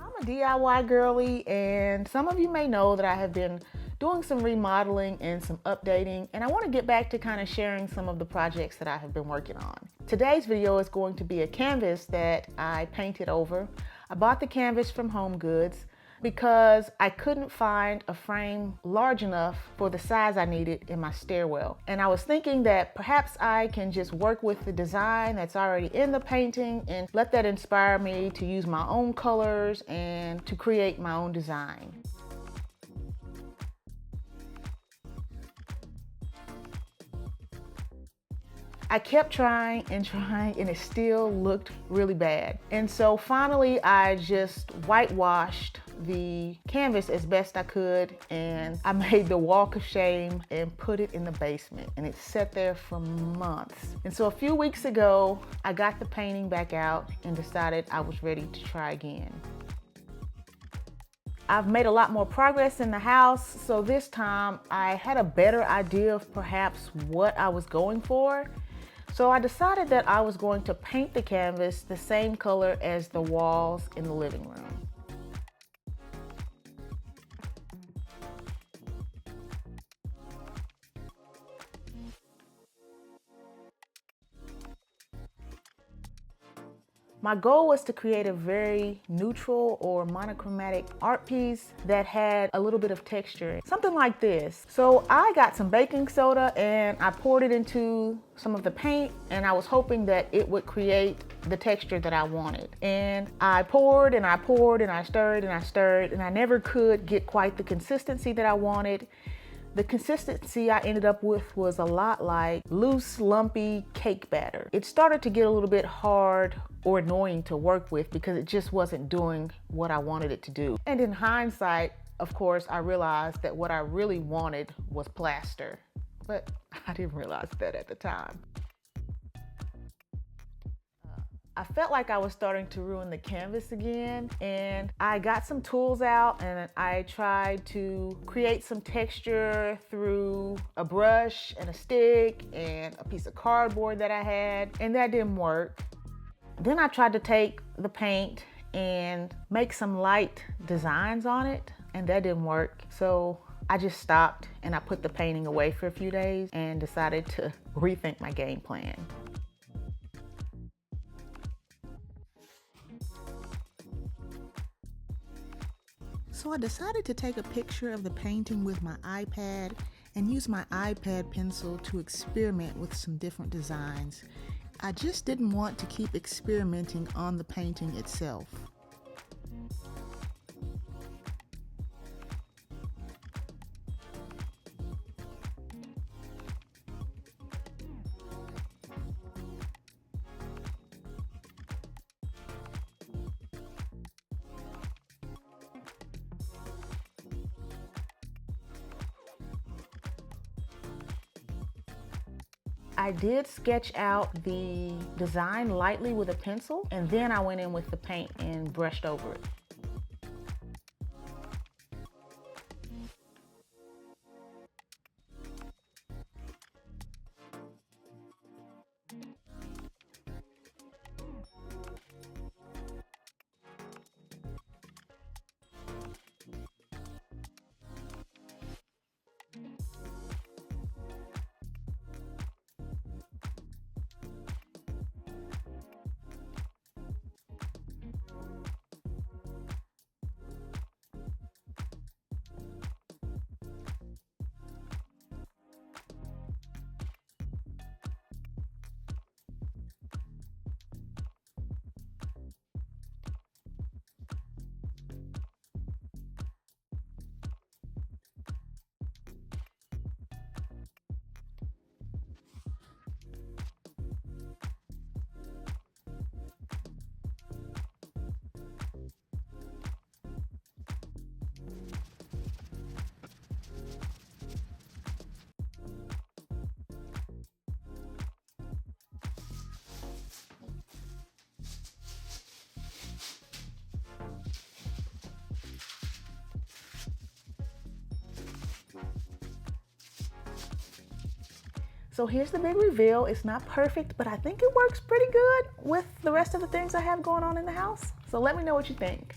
I'm a DIY girly, and some of you may know that I have been doing some remodeling and some updating, and I want to get back to kind of sharing some of the projects that I have been working on. Today's video is going to be a canvas that I painted over. I bought the canvas from Home Goods because I couldn't find a frame large enough for the size I needed in my stairwell. And I was thinking that perhaps I can just work with the design that's already in the painting and let that inspire me to use my own colors and to create my own design. I kept trying and it still looked really bad. And so finally I just whitewashed the canvas as best I could, and I made the walk of shame and put it in the basement, and it sat there for months. And so a few weeks ago I got the painting back out and decided I was ready to try again. I've made a lot more progress in the house, so this time I had a better idea of perhaps what I was going for. So I decided that I was going to paint the canvas the same color as the walls in the living room. My goal was to create a very neutral or monochromatic art piece that had a little bit of texture, something like this. So I got some baking soda and I poured it into some of the paint, and I was hoping that it would create the texture that I wanted. And I poured and I poured and I stirred and I stirred, and I never could get quite the consistency that I wanted. The consistency I ended up with was a lot like loose, lumpy cake batter. It started to get a little bit hard or annoying to work with because it just wasn't doing what I wanted it to do. And in hindsight, of course, I realized that what I really wanted was plaster, but I didn't realize that at the time. I felt like I was starting to ruin the canvas again, and I got some tools out and I tried to create some texture through a brush and a stick and a piece of cardboard that I had, and that didn't work. Then I tried to take the paint and make some light designs on it, and that didn't work. So I just stopped and I put the painting away for a few days and decided to rethink my game plan. So I decided to take a picture of the painting with my iPad and use my iPad pencil to experiment with some different designs. I just didn't want to keep experimenting on the painting itself. I did sketch out the design lightly with a pencil, and then I went in with the paint and brushed over it. So here's the big reveal. It's not perfect, but I think it works pretty good with the rest of the things I have going on in the house. So let me know what you think.